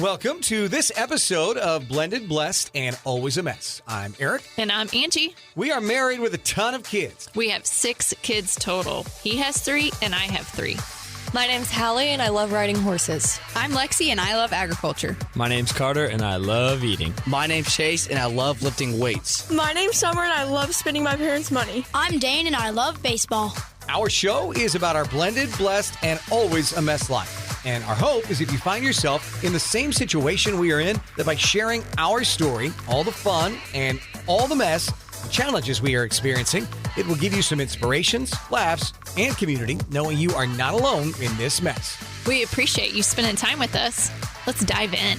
Welcome to this episode of Blended, Blessed, and Always a Mess. I'm Aric. And I'm Angie. We are married with a ton of kids. We have 6 kids total. He has 3 and I have 3. My name's Hallie and I love riding horses. I'm Lexi and I love agriculture. My name's Carter and I love eating. My name's Chase and I love lifting weights. My name's Summer and I love spending my parents' money. I'm Dane and I love baseball. Our show is about our blended, blessed, and always a mess life. And our hope is if you find yourself in the same situation we are in, that by sharing our story, all the fun and all the mess, the challenges we are experiencing, it will give you some inspirations, laughs, and community, knowing you are not alone in this mess. We appreciate you spending time with us. Let's dive in.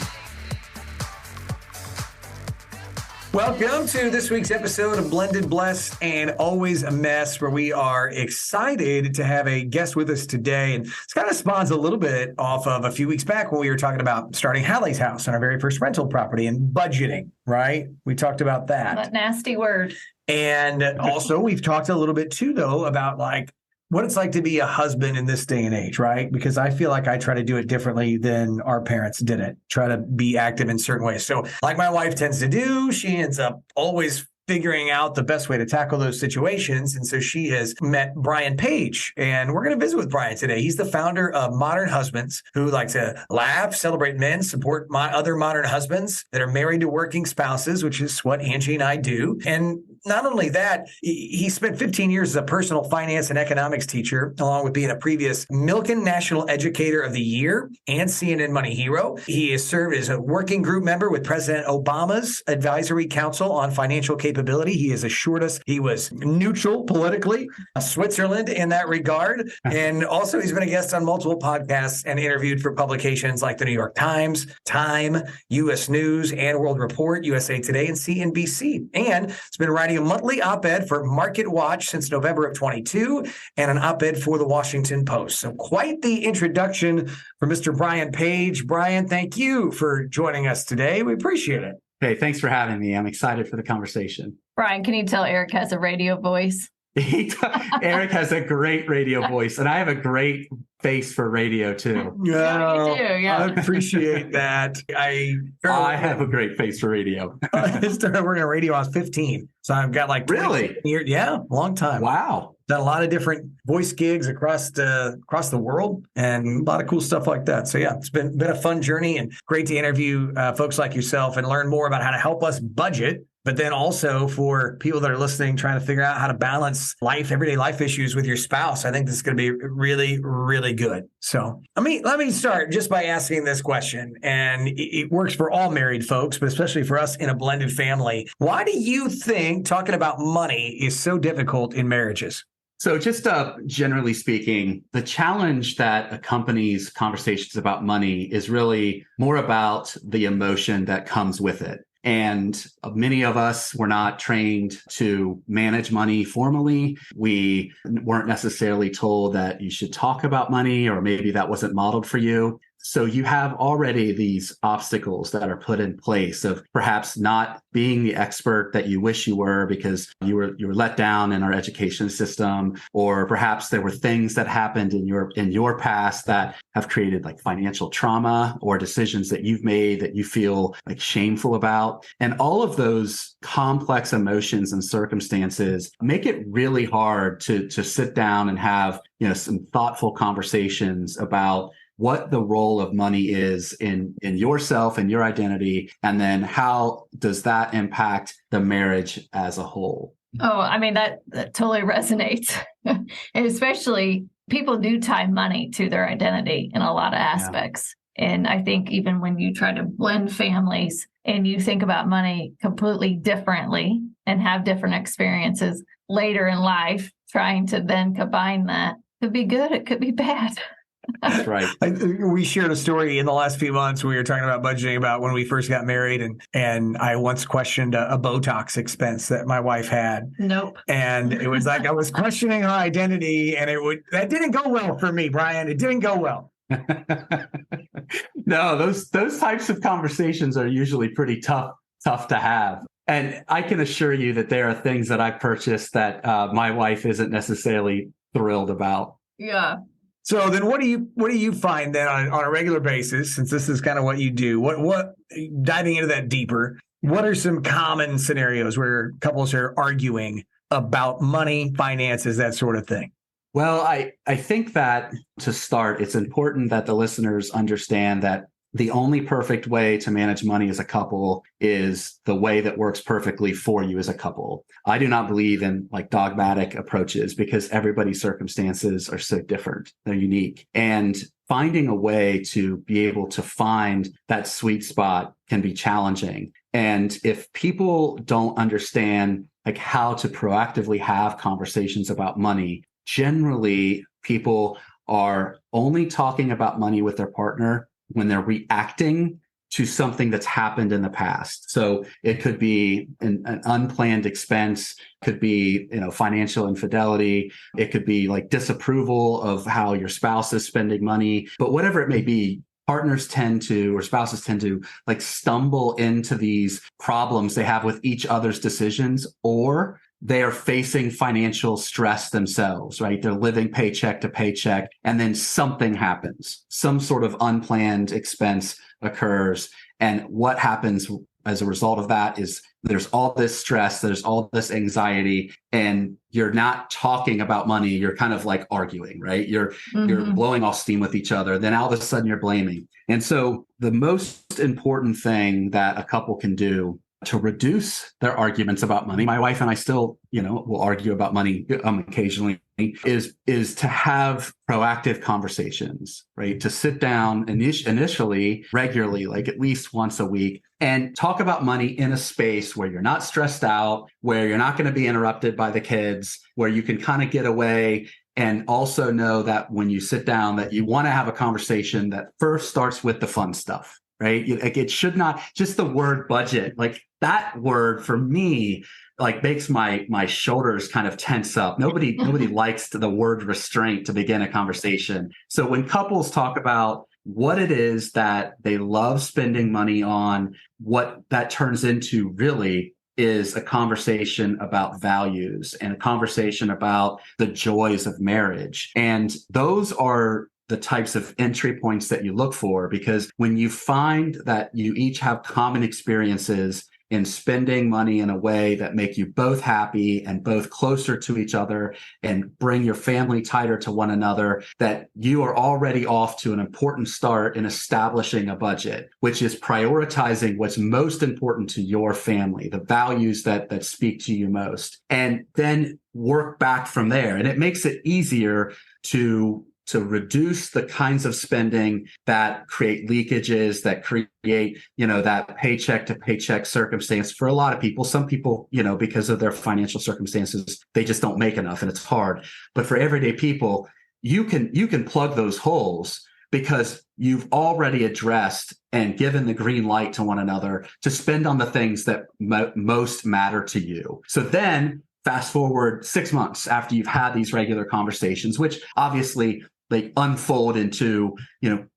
Welcome to this week's episode of Blended, Blessed, and Always a Mess, where we are excited to have a guest with us today. And this kind of spawns a little bit off of a few weeks back when we were talking about starting Hallie's house on our very first rental property and budgeting, right? We talked about that. That nasty word. And also we've talked a little bit too, though, about like what it's like to be a husband in this day and age, right? Because I feel like I try to do it differently than our parents did it, try to be active in certain ways. So like my wife tends to do, she ends up always figuring out the best way to tackle those situations. And so she has met Brian Page, and we're going to visit with Brian today. He's the founder of Modern Husbands, who like to laugh, celebrate men, support my other modern husbands that are married to working spouses, which is what Angie and I do. And not only that, he spent 15 years as a personal finance and economics teacher, along with being a previous Milken National Educator of the Year and CNN Money Hero. He has served as a working group member with President Obama's Advisory Council on Financial Capability. He has assured us he was neutral politically, Switzerland in that regard. And also he's been a guest on multiple podcasts and interviewed for publications like the New York Times, Time, U.S. News, and World Report, USA Today, and CNBC. And it's been writing a monthly op-ed for Market Watch since November of 22 and an op-ed for the Washington Post. So quite the introduction for Mr. Brian Page. Brian, thank you for joining us today. We appreciate it. Hey, thanks for having me. I'm excited for the conversation. Brian, can you tell Aric has a radio voice? Aric has a great radio voice, and I have a great face for radio, too. Yeah, you do, yeah. I appreciate that. I have a great face for radio. I started working on radio. I was 15. So I've got like 20 Really? years. Yeah, long time. Wow. Done a lot of different voice gigs across the world and a lot of cool stuff like that. So yeah, it's been a fun journey and great to interview folks like yourself and learn more about how to help us budget. But then also for people that are listening, trying to figure out how to balance everyday life issues with your spouse. I think this is going to be really, really good. So let me start just by asking this question. And it works for all married folks, but especially for us in a blended family. Why do you think talking about money is so difficult in marriages? So just generally speaking, the challenge that accompanies conversations about money is really more about the emotion that comes with it. And many of us were not trained to manage money formally. We weren't necessarily told that you should talk about money, or maybe that wasn't modeled for you. So you have already these obstacles that are put in place of perhaps not being the expert that you wish you were because you were let down in our education system, or perhaps there were things that happened in your past that have created like financial trauma or decisions that you've made that you feel like shameful about. And all of those complex emotions and circumstances make it really hard to sit down and have, some thoughtful conversations about what the role of money is in yourself and your identity, and then how does that impact the marriage as a whole? Oh, I mean, that totally resonates. And especially people do tie money to their identity in a lot of aspects. Yeah. And I think even when you try to blend families and you think about money completely differently and have different experiences later in life, trying to then combine that could be good, it could be bad. That's right. We shared a story in the last few months. We were talking about budgeting about when we first got married, and I once questioned a Botox expense that my wife had. Nope. And it was like I was questioning her identity, and that didn't go well for me, Brian. It didn't go well. No, those types of conversations are usually pretty tough to have. And I can assure you that there are things that I purchased that my wife isn't necessarily thrilled about. Yeah. So then what do you find then on a regular basis, since this is kind of what you do, what diving into that deeper, what are some common scenarios where couples are arguing about money, finances, that sort of thing? Well, I think that to start, it's important that the listeners understand that the only perfect way to manage money as a couple is the way that works perfectly for you as a couple. I do not believe in like dogmatic approaches because everybody's circumstances are so different. They're unique. And finding a way to be able to find that sweet spot can be challenging. And if people don't understand like how to proactively have conversations about money, generally people are only talking about money with their partner when they're reacting to something that's happened in the past. So it could be an unplanned expense, could be, financial infidelity. It could be like disapproval of how your spouse is spending money, but whatever it may be, partners tend to, or spouses tend to like stumble into these problems they have with each other's decisions, or they are facing financial stress themselves, right? They're living paycheck to paycheck, and then something happens. Some sort of unplanned expense occurs. And what happens as a result of that is there's all this stress, there's all this anxiety, and you're not talking about money. You're kind of like arguing, right? You're blowing off steam with each other. Then all of a sudden you're blaming. And so the most important thing that a couple can do to reduce their arguments about money, my wife and I still, will argue about money occasionally, is to have proactive conversations, right? To sit down initially, regularly, like at least once a week, and talk about money in a space where you're not stressed out, where you're not going to be interrupted by the kids, where you can kind of get away. And also know that when you sit down, that you want to have a conversation that first starts with the fun stuff, right? Like it should not just the word budget, like that word for me, like makes my shoulders kind of tense up. Nobody likes the word restraint to begin a conversation. So when couples talk about what it is that they love spending money on, what that turns into really is a conversation about values and a conversation about the joys of marriage. And those are the types of entry points that you look for, because when you find that you each have common experiences in spending money in a way that make you both happy and both closer to each other and bring your family tighter to one another, that you are already off to an important start in establishing a budget, which is prioritizing what's most important to your family, the values that speak to you most, and then work back from there. And it makes it easier to reduce the kinds of spending that create leakages, that create, that paycheck to paycheck circumstance for a lot of people. Some people, because of their financial circumstances, they just don't make enough and it's hard. But for everyday people, you can plug those holes because you've already addressed and given the green light to one another to spend on the things that most matter to you. So then fast forward 6 months after you've had these regular conversations, which obviously they unfold into,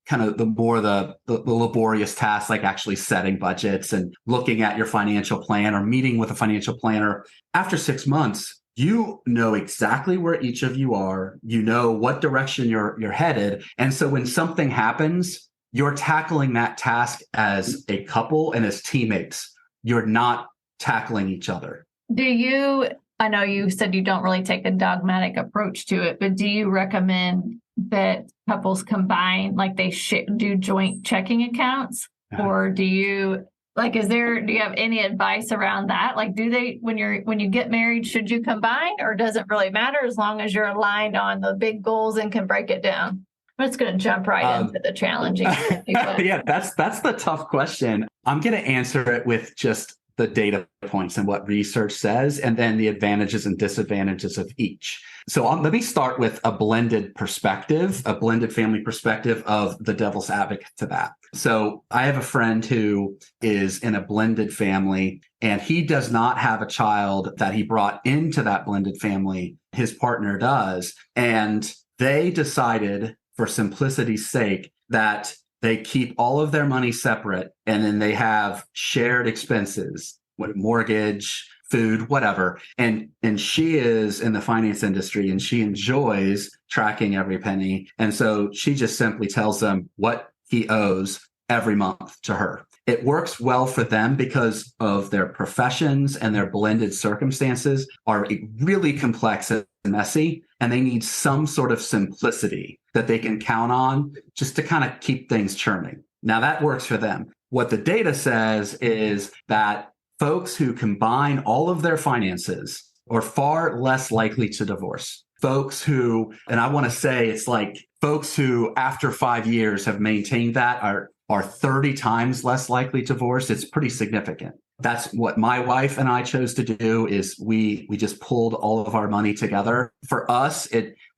kind of the laborious tasks, like actually setting budgets and looking at your financial plan or meeting with a financial planner. After 6 months, you know exactly where each of you are. You know what direction you're headed. And so when something happens, you're tackling that task as a couple and as teammates. You're not tackling each other. I know you said you don't really take a dogmatic approach to it, but do you recommend that couples combine, like they do joint checking accounts? Or do you have any advice around that? Like, when you get married, should you combine, or does it really matter as long as you're aligned on the big goals and can break it down? I'm just going to jump right into the challenging. Yeah, that's the tough question. I'm going to answer it with just the data points and what research says, and then the advantages and disadvantages of each. So let me start with a blended perspective, a blended family perspective of the devil's advocate to that. So I have a friend who is in a blended family, and he does not have a child that he brought into that blended family. His partner does. And they decided, for simplicity's sake, that they keep all of their money separate, and then they have shared expenses, mortgage, food, whatever. And she is in the finance industry and she enjoys tracking every penny. And so she just simply tells them what he owes every month to her. It works well for them because of their professions and their blended circumstances are really complex and messy, and they need some sort of simplicity that they can count on just to kind of keep things churning. Now that works for them. What the data says is that folks who combine all of their finances are far less likely to divorce. Folks who, and I want to say it's like folks who after 5 years have maintained that are 30 times less likely to divorce. It's pretty significant. That's what my wife and I chose to do is we just pulled all of our money together. For us,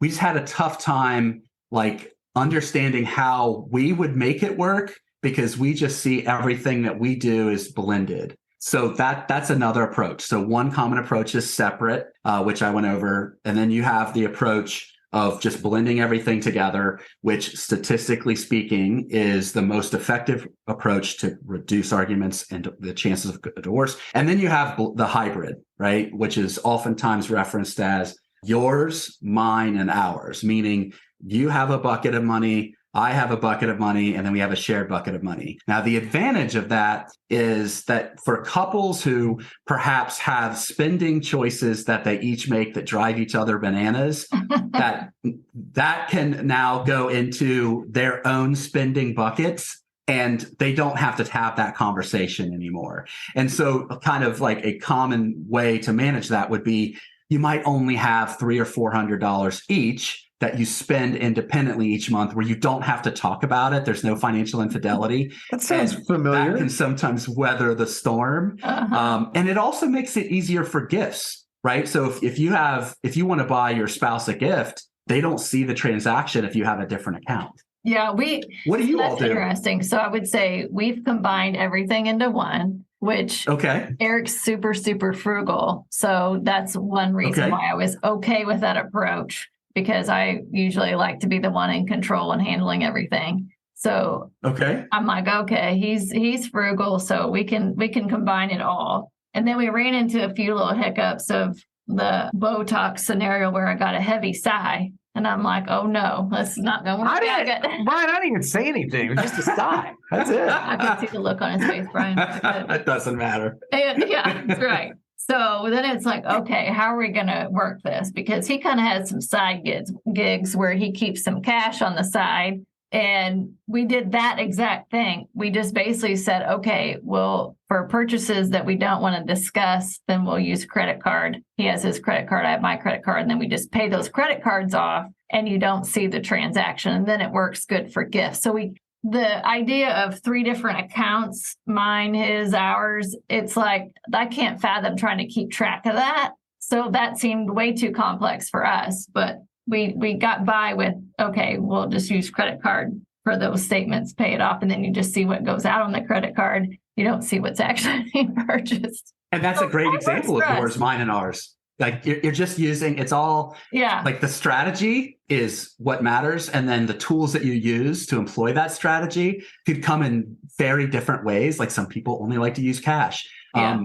we just had a tough time like understanding how we would make it work because we just see everything that we do is blended. So that's another approach. So one common approach is separate, which I went over. And then you have the approach of just blending everything together, which statistically speaking is the most effective approach to reduce arguments and the chances of divorce. And then you have the hybrid, right? Which is oftentimes referenced as yours, mine, and ours, meaning you have a bucket of money, I have a bucket of money, and then we have a shared bucket of money. Now, the advantage of that is that for couples who perhaps have spending choices that they each make that drive each other bananas, that can now go into their own spending buckets, and they don't have to have that conversation anymore. And so kind of like a common way to manage that would be you might only have $300 or $400 each that you spend independently each month where you don't have to talk about it. There's no financial infidelity. That sounds familiar. That can sometimes weather the storm. And it also makes it easier for gifts, right? So if you want to buy your spouse a gift, they don't see the transaction if you have a different account. Yeah, what do you all do? Interesting. So I would say we've combined everything into one, which Aric's super, super frugal. So that's one reason why I was okay with that approach, because I usually like to be the one in control and handling everything. So I'm like, okay, he's frugal, so we can combine it all. And then we ran into a few little hiccups of the Botox scenario where I got a heavy sigh. And I'm like, oh no, that's not going to work. Brian, I didn't even say anything. It was just a sigh. That's it. I can see the look on his face, Brian. It doesn't matter. And, yeah, that's right. So then it's like, okay, how are we going to work this? Because he kind of has some side gigs where he keeps some cash on the side. And we did that exact thing. We just basically said, okay, well, for purchases that we don't want to discuss, then we'll use credit card. He has his credit card, I have my credit card, and then we just pay those credit cards off and you don't see the transaction. And then it works good for gifts. So the idea of 3 different accounts, mine, his, ours, it's like, I can't fathom trying to keep track of that. So that seemed way too complex for us, but we got by with, okay, we'll just use credit card for those statements, pay it off, and then you just see what goes out on the credit card. You don't see what's actually being purchased. And that's a great example of yours, mine, and ours. Like you're just using, it's all, like the strategy is what matters. And then the tools that you use to employ that strategy could come in very different ways. Like some people only like to use cash.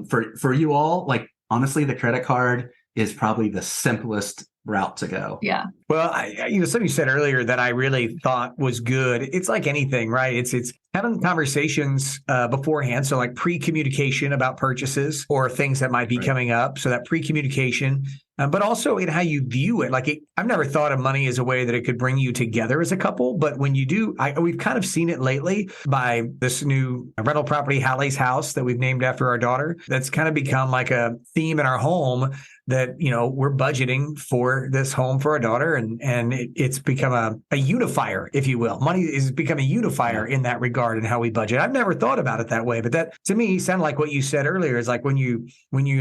For you all, like honestly, the credit card is probably the simplest route to go. Yeah. Well, something you said earlier that I really thought was good. It's like anything, right? It's having conversations beforehand. So like pre-communication about purchases or things that might be coming up. So that pre-communication, but also in how you view it. Like I've never thought of money as a way that it could bring you together as a couple. But when you do, we've kind of seen it lately by this new rental property, Hallie's House, that we've named after our daughter. That's kind of become like a theme in our home that, we're budgeting for this home for our daughter. And it's become a unifier, if you will. Money has become a unifier in that regard and how we budget. I've never thought about it that way, but that to me sounded like what you said earlier is like when you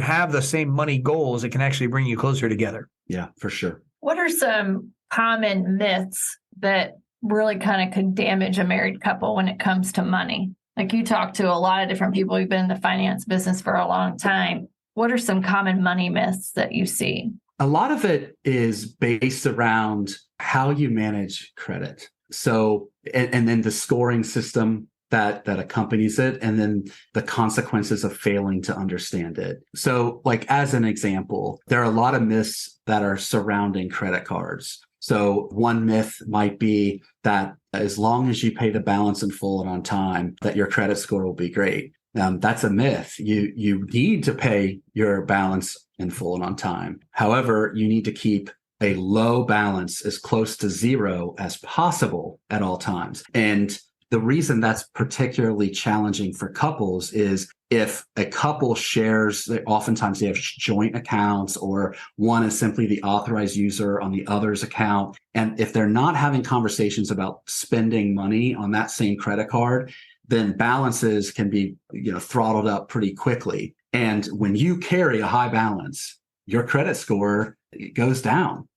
have the same money goals, it can actually bring you closer together. Yeah, for sure. What are some common myths that really kind of could damage a married couple when it comes to money? Like you talk to a lot of different people who've been in the finance business for a long time. What are some common money myths that you see? A lot of it is based around how you manage credit. So, and then the scoring system that accompanies it, and then the consequences of failing to understand it. So like as an example, there are a lot of myths that are surrounding credit cards. So one myth might be that as long as you pay the balance in full and on time, that your credit score will be great. That's a myth. You need to pay your balance in full and on time. However, you need to keep a low balance as close to zero as possible at all times. And the reason that's particularly challenging for couples is if a couple shares, oftentimes they have joint accounts, or one is simply the authorized user on the other's account. And if they're not having conversations about spending money on that same credit card, then balances can be, throttled up pretty quickly. And when you carry a high balance, your credit score goes down.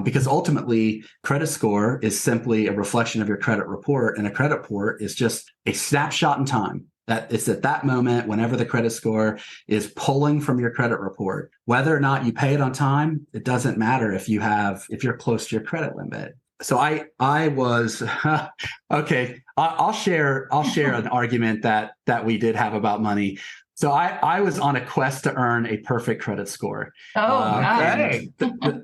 Because ultimately, credit score is simply a reflection of your credit report, and a credit report is just a snapshot in time. That it's at that moment, whenever the credit score is pulling from your credit report. Whether or not you pay it on time, it doesn't matter if you're close to your credit limit. So I was okay. I'll share an argument that we did have about money. So I was on a quest to earn a perfect credit score. Okay.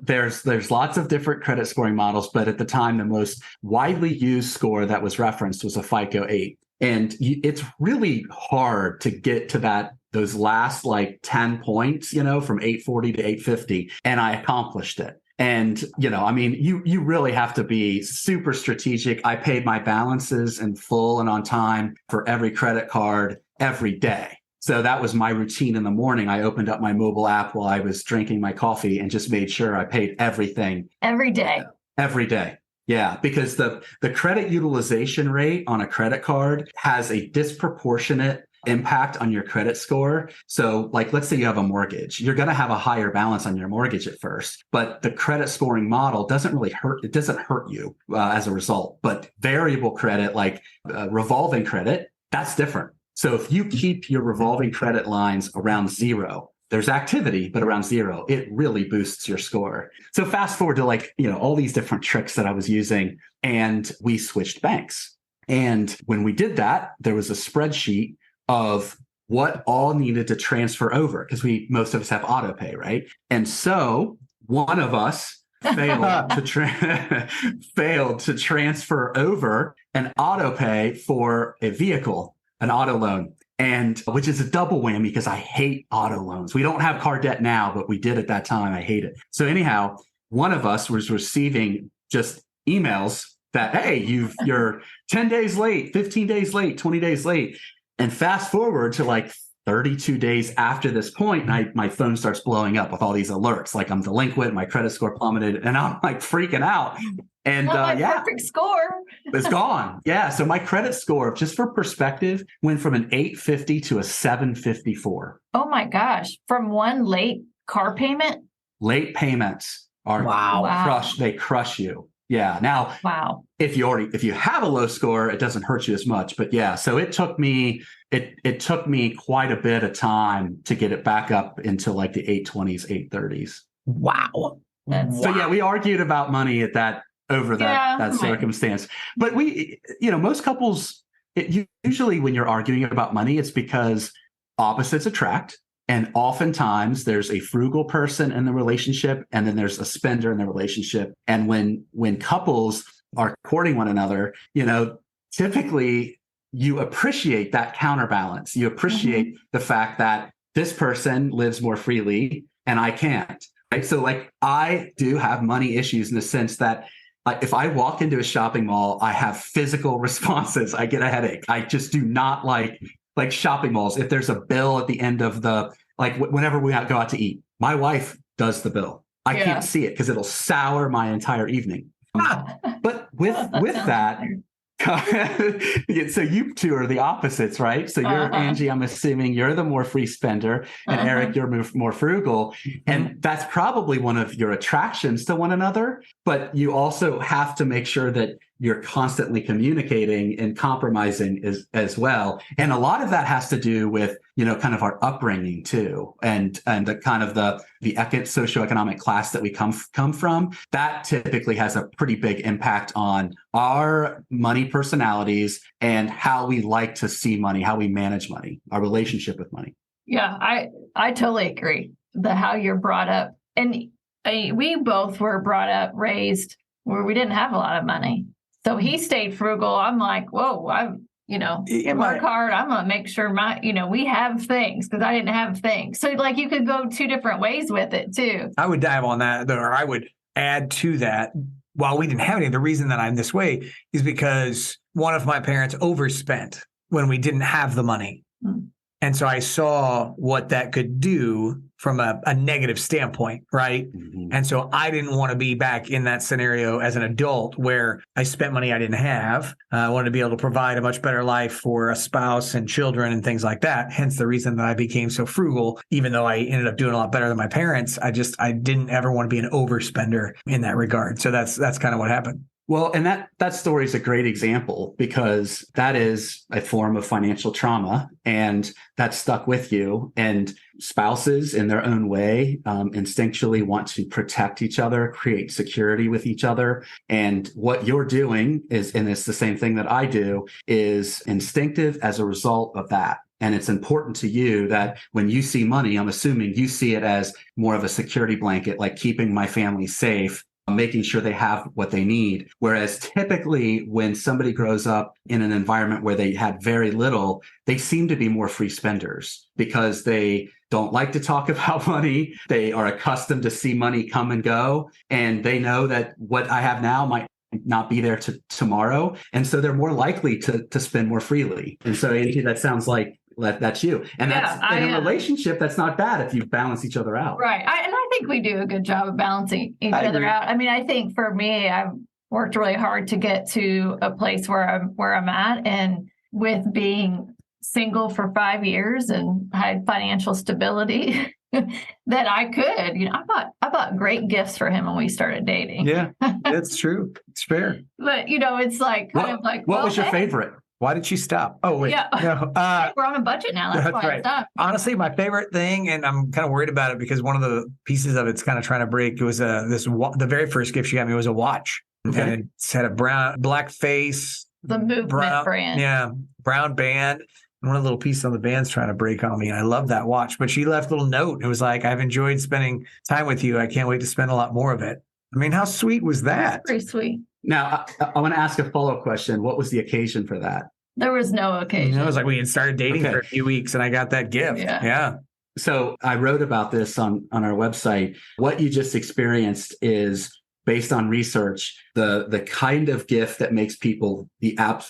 There's lots of different credit scoring models, but at the time, the most widely used score that was referenced was a FICO 8. And it's really hard to get to those last like 10 points, from 840 to 850. And I accomplished it. And, you really have to be super strategic. I paid my balances in full and on time for every credit card every day. So that was my routine in the morning. I opened up my mobile app while I was drinking my coffee and just made sure I paid everything. Every day. Every day. Yeah, because the credit utilization rate on a credit card has a disproportionate impact on your credit score. So like, let's say you have a mortgage, you're going to have a higher balance on your mortgage at first, but the credit scoring model doesn't hurt you as a result. But variable credit, like revolving credit, that's different. So if you keep your revolving credit lines around zero, there's activity, but around zero, it really boosts your score. So fast forward to all these different tricks that I was using, and we switched banks. And when we did that, there was a spreadsheet of what all needed to transfer over, because most of us have auto pay, right? And so one of us failed to transfer over an auto pay for a vehicle, an auto loan, and which is a double whammy because I hate auto loans. We don't have car debt now, but we did at that time. I hate it. So anyhow, one of us was receiving just emails that, hey, you're 10 days late, 15 days late, 20 days late. And fast forward to like 32 days after this point, and my phone starts blowing up with all these alerts, like I'm delinquent, my credit score plummeted, and I'm like freaking out. And perfect score. It's gone. Yeah. So my credit score, just for perspective, went from an 850 to a 754. Oh my gosh. From one late car payment? Late payments are crushed. They crush you. Yeah. Now, if you have a low score, it doesn't hurt you as much. But yeah, so it took me quite a bit of time to get it back up into like the 820s, 830s. Wow. So yeah, we argued about money at that circumstance. But most couples, usually when you're arguing about money, it's because opposites attract. And oftentimes there's a frugal person in the relationship, and then there's a spender in the relationship. And when couples are courting one another, typically you appreciate that counterbalance. You appreciate the fact that this person lives more freely and I can't. Right? So like I do have money issues in the sense that if I walk into a shopping mall, I have physical responses. I get a headache. I just do not like shopping malls. If there's a bill at the end of whenever we go out to eat, my wife does the bill. I can't see it because it'll sour my entire evening. But with that, so you two are the opposites, right? So you're Angie, I'm assuming you're the more free spender, and Aric, you're more frugal. And that's probably one of your attractions to one another. But you also have to make sure that you're constantly communicating and compromising as well. And a lot of that has to do with, kind of our upbringing too. And the kind of the socioeconomic class that we come from, that typically has a pretty big impact on our money personalities and how we like to see money, how we manage money, our relationship with money. Yeah, I totally agree. How you're brought up. And we both were brought up, raised where we didn't have a lot of money. So he stayed frugal. I'm like, whoa, work hard. I'm going to make sure we have things because I didn't have things. So like you could go two different ways with it too. I would dive on that, or I would add to that. While we didn't have any, the reason that I'm this way is because one of my parents overspent when we didn't have the money. Mm. And so I saw what that could do from a negative standpoint, right? Mm-hmm. And so I didn't want to be back in that scenario as an adult where I spent money I didn't have. I wanted to be able to provide a much better life for a spouse and children and things like that. Hence the reason that I became so frugal, even though I ended up doing a lot better than my parents. I didn't ever want to be an overspender in that regard. So that's kind of what happened. Well, and that story is a great example because that is a form of financial trauma and that stuck with you. And spouses in their own way instinctually want to protect each other, create security with each other. And what you're doing is, and it's the same thing that I do, is instinctive as a result of that. And it's important to you that when you see money, I'm assuming you see it as more of a security blanket, like keeping my family safe, making sure they have what they need. Whereas typically when somebody grows up in an environment where they had very little, they seem to be more free spenders because they don't like to talk about money. They are accustomed to see money come and go. And they know that what I have now might not be there tomorrow. And so they're more likely to spend more freely. And so Angie, that sounds like that's you. And that's in a relationship, that's not bad if you balance each other out. Right. And I think we do a good job of balancing each other out. I mean, I think for me, I've worked really hard to get to a place where I'm at. And with being single for 5 years and had financial stability, that I could, I bought great gifts for him when we started dating. Yeah, that's true. It's fair. But, it's like, what was your favorite? Why did she stop? Oh, wait. Yeah. No, we're on a budget now. That's why I stopped. Honestly, my favorite thing, and I'm kind of worried about it because one of the pieces of it's kind of trying to break. It was the very first gift she got me was a watch. Okay. And it had a black face. The Movement brand. Yeah. Brown band. And one of the little pieces on the band's trying to break on me. And I love that watch. But she left a little note. It was like, I've enjoyed spending time with you. I can't wait to spend a lot more of it. I mean, how sweet was that? Pretty sweet. Now, I want to ask a follow-up question. What was the occasion for that? There was no occasion. It was like we had started dating for a few weeks and I got that gift. Yeah. So I wrote about this on our website. What you just experienced is based on research, the kind of gift that makes people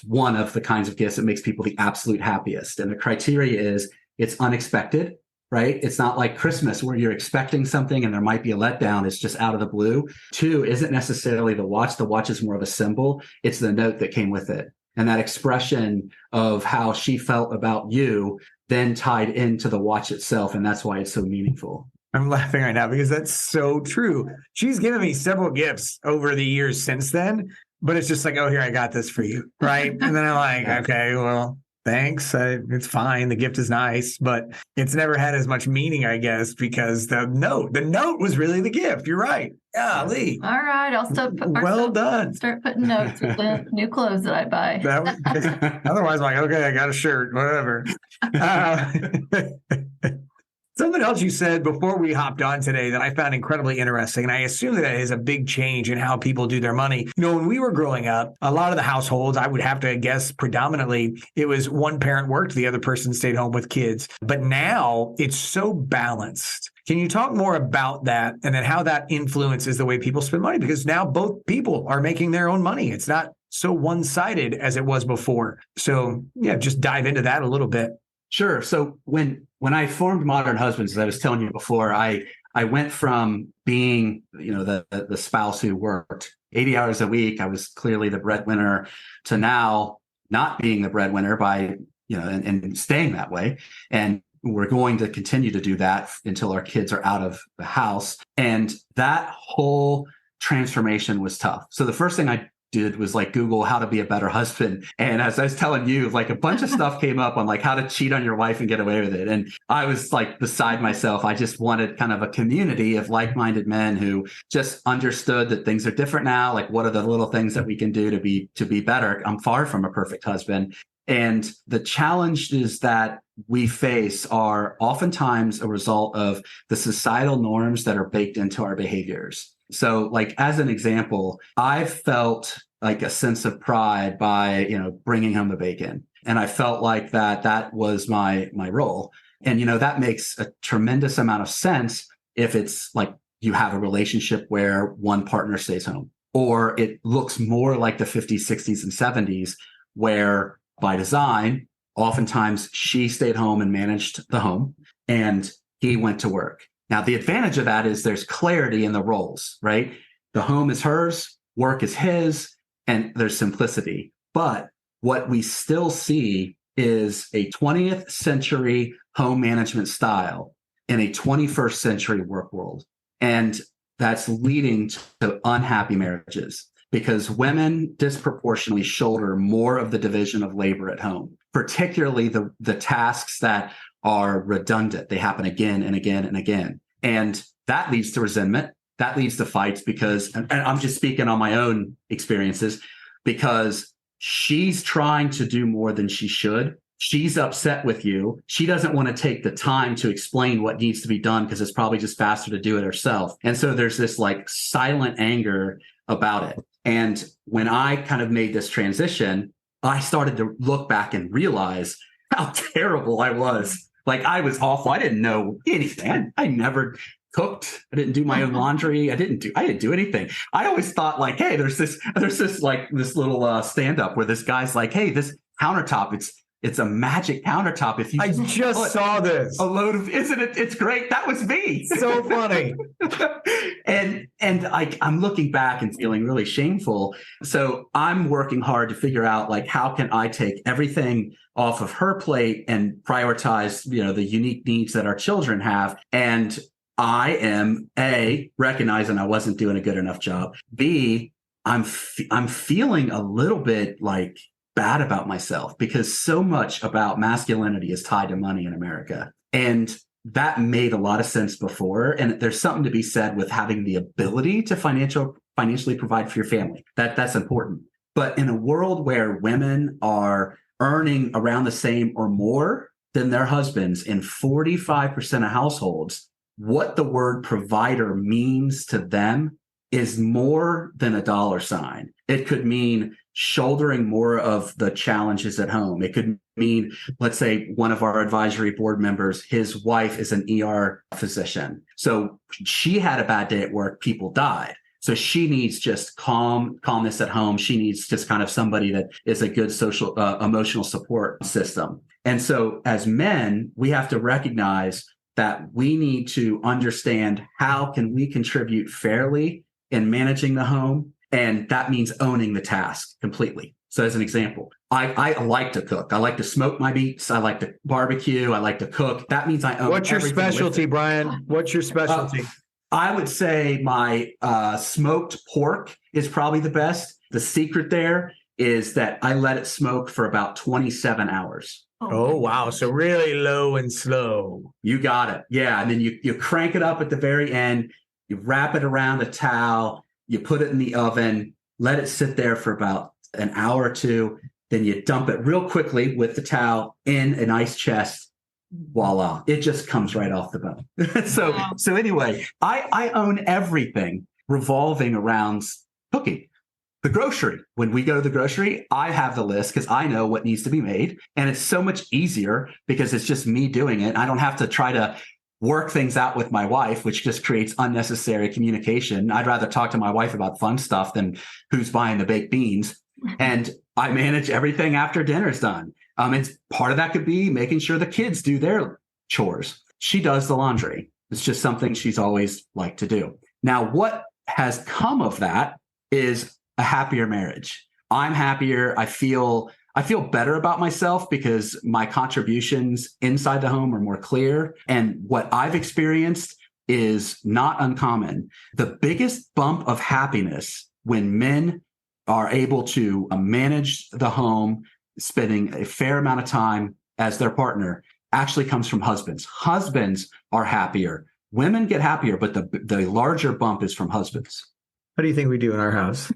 one of the kinds of gifts that makes people the absolute happiest. And the criteria is it's unexpected. Right? It's not like Christmas where you're expecting something and there might be a letdown. It's just out of the blue. 2, isn't necessarily the watch. The watch is more of a symbol. It's the note that came with it. And that expression of how she felt about you then tied into the watch itself. And that's why it's so meaningful. I'm laughing right now because that's so true. She's given me several gifts over the years since then, but it's just like, oh, here, I got this for you. Right. And then I'm like, okay, well, thanks. It's fine. The gift is nice, but it's never had as much meaning, I guess, because the note was really the gift. You're right. Yeah, Lee. All right. I'll start putting notes with the new clothes that I buy. Otherwise, I'm like, okay, I got a shirt, whatever. Something else you said before we hopped on today that I found incredibly interesting, and I assume that it is a big change in how people do their money. When we were growing up, a lot of the households, I would have to guess predominantly, it was one parent worked, the other person stayed home with kids. But now it's so balanced. Can you talk more about that and then how that influences the way people spend money? Because now both people are making their own money. It's not so one-sided as it was before. So yeah, just dive into that a little bit. Sure. So when I formed Modern Husbands, as I was telling you before, I went from being, the spouse who worked 80 hours a week. I was clearly the breadwinner to now not being the breadwinner by, and staying that way. And we're going to continue to do that until our kids are out of the house. And that whole transformation was tough. So the first thing I did was like Google how to be a better husband. And as I was telling you, like a bunch of stuff came up on like how to cheat on your wife and get away with it. And I was like beside myself. I just wanted kind of a community of like-minded men who just understood that things are different now. Like, what are the little things that we can do to be better? I'm far from a perfect husband. And the challenges that we face are oftentimes a result of the societal norms that are baked into our behaviors. So like, as an example, I felt like a sense of pride by, bringing home the bacon. And I felt like that was my role. And, that makes a tremendous amount of sense if it's like you have a relationship where one partner stays home, or it looks more like the 50s, 60s, and 70s, where by design, oftentimes she stayed home and managed the home and he went to work. Now, the advantage of that is there's clarity in the roles, right? The home is hers, work is his, and there's simplicity. But what we still see is a 20th century home management style in a 21st century work world. And that's leading to unhappy marriages because women disproportionately shoulder more of the division of labor at home, particularly the tasks that are redundant. They happen again and again and again. And that leads to resentment. That leads to fights because, and I'm just speaking on my own experiences, because she's trying to do more than she should. She's upset with you. She doesn't want to take the time to explain what needs to be done because it's probably just faster to do it herself. And so there's this like silent anger about it. And when I kind of made this transition, I started to look back and realize how terrible I was. Like, I was awful. I didn't know anything. I never cooked. I didn't do my own laundry. I didn't do anything. I always thought like, hey, there's this little stand up where this guy's like, hey, this countertop, it's a magic countertop. If you I just saw this. A load of, isn't it? It's great. That was me. So funny. and I'm looking back and feeling really shameful. So I'm working hard to figure out like, how can I take everything off of her plate and prioritize, the unique needs that our children have. And I am A, recognizing I wasn't doing a good enough job. B, I'm feeling a little bit like bad about myself because so much about masculinity is tied to money in America. And that made a lot of sense before. And there's something to be said with having the ability to financially provide for your family. That's important. But in a world where women are earning around the same or more than their husbands in 45% of households, what the word provider means to them is more than a dollar sign. It could mean shouldering more of the challenges at home. It could mean, let's say one of our advisory board members, his wife is an ER physician. So she had a bad day at work, people died. So she needs just calmness at home. She needs just kind of somebody that is a good social, emotional support system. And so as men, we have to recognize that we need to understand how can we contribute fairly in managing the home. And that means owning the task completely. So as an example, I like to cook. I like to smoke my meats. I like to barbecue. I like to cook. That means I own. What's your specialty, Brian? What's your specialty? I would say my smoked pork is probably the best. The secret there is that I let it smoke for about 27 hours. Oh, wow. So really low and slow. You got it. Yeah. And then you crank it up at the very end. You wrap it around a towel. You put it in the oven, let it sit there for about an hour or two. Then you dump it real quickly with the towel in an ice chest. Voila. It just comes right off the bone. So anyway, I own everything revolving around cooking. The grocery. When we go to the grocery, I have the list because I know what needs to be made. And it's so much easier because it's just me doing it. I don't have to try to work things out with my wife, which just creates unnecessary communication. I'd rather talk to my wife about fun stuff than who's buying the baked beans. And I manage everything after dinner's done. And part of that could be making sure the kids do their chores. She does the laundry. It's just something she's always liked to do. Now, what has come of that is a happier marriage. I'm happier. I feel better about myself because my contributions inside the home are more clear. And what I've experienced is not uncommon. The biggest bump of happiness when men are able to manage the home, spending a fair amount of time as their partner, actually comes from husbands. Husbands are happier. Women get happier, but the larger bump is from husbands. What do you think we do in our house?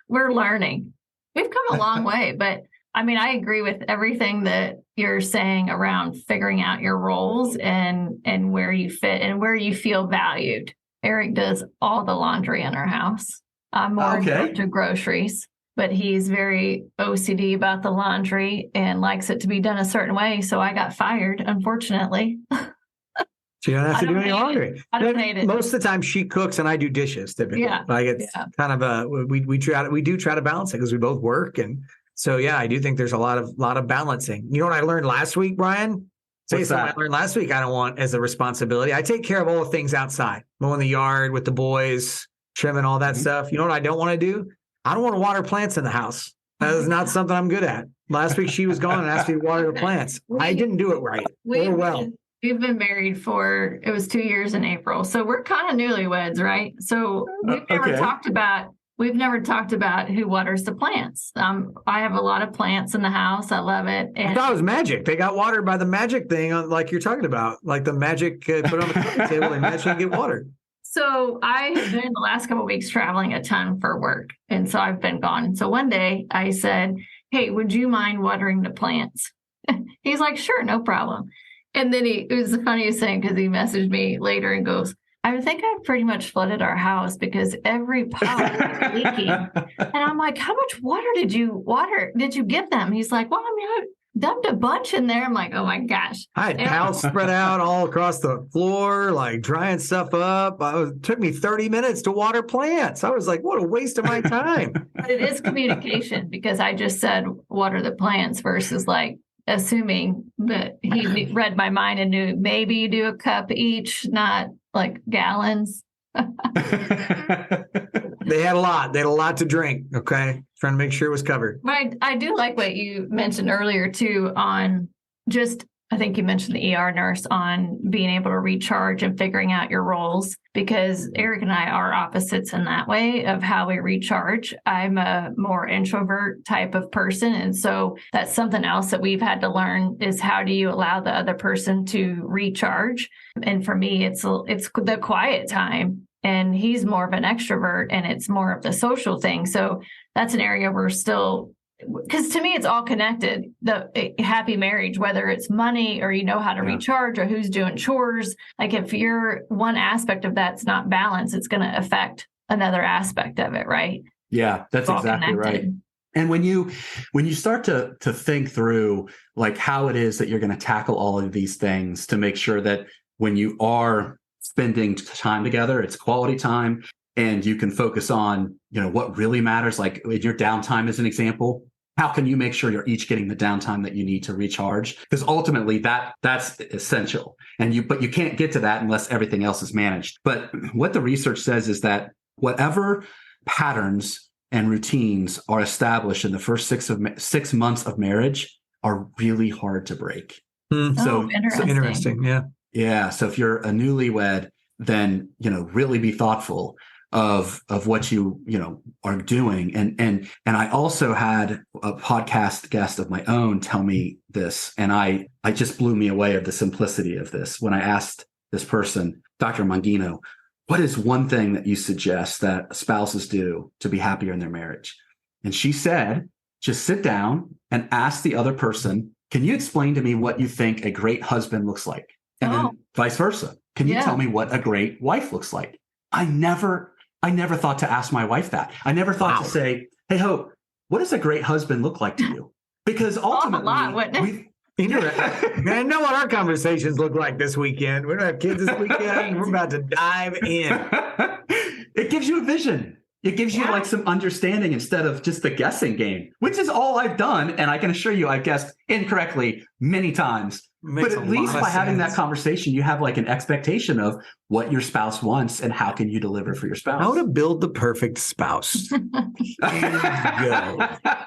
We're learning. We've come a long way, but I mean, I agree with everything that you're saying around figuring out your roles and where you fit and where you feel valued. Aric does all the laundry in our house. I'm more into groceries, but he's very OCD about the laundry and likes it to be done a certain way. So I got fired, unfortunately. So you don't have to do any laundry. I don't hate it. Most of the time she cooks and I do dishes typically. Yeah. Like it's kind of we do try to balance it because we both work. And so, yeah, I do think there's a lot of balancing. You know what I learned last week, Brian? Tell you something I learned last week I don't want as a responsibility. I take care of all the things outside, mowing the yard with the boys, trimming all that stuff. You know what I don't want to do? I don't want to water plants in the house. That is not something I'm good at. Last week she was gone and asked me to water the plants. I didn't do it right or well. We've been married it was 2 years in April. So we're kind of newlyweds, right? So we've never talked about who waters the plants. I have a lot of plants in the house. I love it. And I thought it was magic. They got watered by the magic thing like you're talking about, like the magic put on the coffee table and magically get watered. So I have been the last couple of weeks traveling a ton for work. And so I've been gone. And so one day I said, hey, would you mind watering the plants? He's like, sure, no problem. And then it was the funniest thing because he messaged me later and goes, I think I've pretty much flooded our house because every pot is leaking. And I'm like, how much water did you give them? He's like, well, I mean, I dumped a bunch in there. I'm like, oh my gosh. I had towels spread out all across the floor, like drying stuff up. It took me 30 minutes to water plants. I was like, what a waste of my time. But it is communication because I just said water the plants versus like, assuming that he read my mind and knew maybe you do a cup each, not like gallons. They had a lot. They had a lot to drink. Okay. Trying to make sure it was covered. But I do like what you mentioned earlier too on just, I think you mentioned the ER nurse on being able to recharge and figuring out your roles because Aric and I are opposites in that way of how we recharge. I'm a more introvert type of person. And so that's something else that we've had to learn is how do you allow the other person to recharge? And for me, it's the quiet time. And he's more of an extrovert and it's more of the social thing. So that's an area we're still, because to me, it's all connected. The happy marriage, whether it's money or you know how to recharge or who's doing chores. Like if you're one aspect of that's not balanced, it's going to affect another aspect of it, right? Yeah, that's exactly right. And when you start to think through like how it is that you're going to tackle all of these things to make sure that when you are spending time together, it's quality time. And you can focus on, what really matters, like in your downtime as an example. How can you make sure you're each getting the downtime that you need to recharge? Because ultimately that's essential. But you can't get to that unless everything else is managed. But what the research says is that whatever patterns and routines are established in the first 6 months of marriage are really hard to break. So interesting. Yeah. Yeah. So if you're a newlywed, then, really be thoughtful of what you are doing. And I also had a podcast guest of my own tell me this, and I just blew me away of the simplicity of this when I asked this person, Dr. Mangino, what is one thing that you suggest that spouses do to be happier in their marriage? And she said, just sit down and ask the other person, can you explain to me what you think a great husband looks like? And then vice versa. Can you tell me what a great wife looks like? I never thought to ask my wife that. I never thought to say, hey, Hope, what does a great husband look like to you? Because ultimately, I know what our conversations look like this weekend. We don't have kids this weekend. We're about to dive in. It gives you a vision. It gives you like some understanding instead of just the guessing game, which is all I've done. And I can assure you I've guessed incorrectly many times. But at least by having that conversation, you have like an expectation of what your spouse wants and how can you deliver for your spouse. How to build the perfect spouse.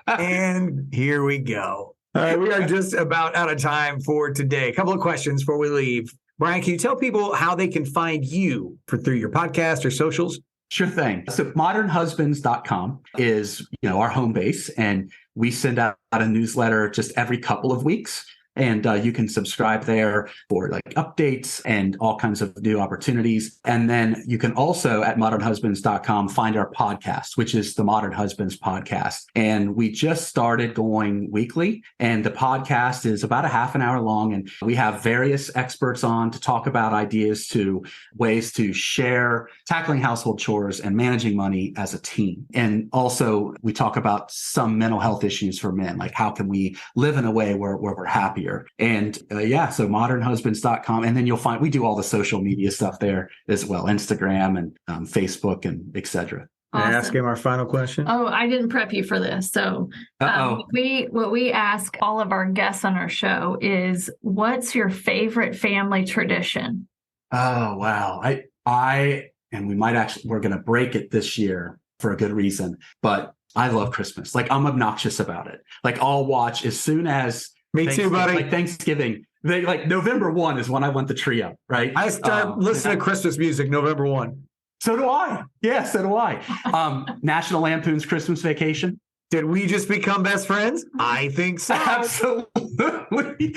And here we go. All right, we are just about out of time for today. A couple of questions before we leave. Brian, can you tell people how they can find you through your podcast or socials? Sure thing. So modernhusbands.com is, our home base, and we send out a newsletter just every couple of weeks. And you can subscribe there for like updates and all kinds of new opportunities. And then you can also at modernhusbands.com find our podcast, which is the Modern Husbands podcast. And we just started going weekly. And the podcast is about a half an hour long. And we have various experts on to talk about ideas to ways to share tackling household chores and managing money as a team. And also we talk about some mental health issues for men, like how can we live in a way where we're happier. And so modernhusbands.com. And then you'll find we do all the social media stuff there as well, Instagram and Facebook and etc. Awesome. Can I ask him our final question? Oh, I didn't prep you for this. So what we ask all of our guests on our show is, what's your favorite family tradition? Oh, wow. And we're going to break it this year for a good reason, but I love Christmas. Like, I'm obnoxious about it. Like, I'll watch as soon as me too, buddy. Like Thanksgiving. November 1 is when I want the tree up, right? I start listening to Christmas music November 1. So do I. Yeah, so do I. National Lampoon's Christmas Vacation. Did we just become best friends? I think so. Absolutely.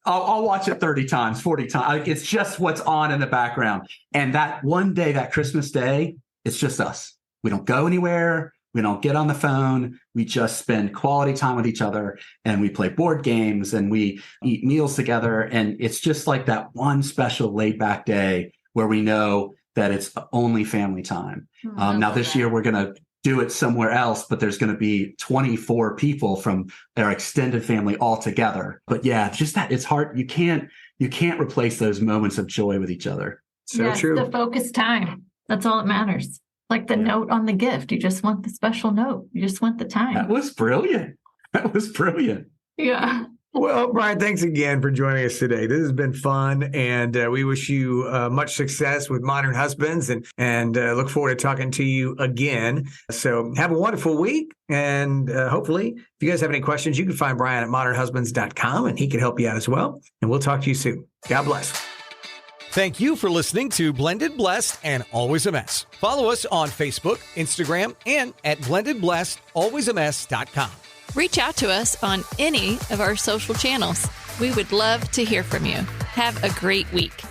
I'll watch it 30 times, 40 times. It's just what's on in the background. And that one day, that Christmas day, it's just us. We don't go anywhere. We don't get on the phone. We just spend quality time with each other, and we play board games and we eat meals together. And it's just like that one special laid back day where we know that it's only family time. Now this year we're going to do it somewhere else, but there's going to be 24 people from our extended family all together. But yeah, just that it's hard. You can't replace those moments of joy with each other. So true. The focused time. That's all that matters. Like the note on the gift. You just want the special note. You just want the time. That was brilliant. Yeah. Well, Brian, thanks again for joining us today. This has been fun, and we wish you much success with Modern Husbands, and look forward to talking to you again. So have a wonderful week, and hopefully, if you guys have any questions, you can find Brian at modernhusbands.com, and he can help you out as well. And we'll talk to you soon. God bless. Thank you for listening to Blended Blessed and Always a Mess. Follow us on Facebook, Instagram, and at blendedblessedalwaysamess.com. Reach out to us on any of our social channels. We would love to hear from you. Have a great week.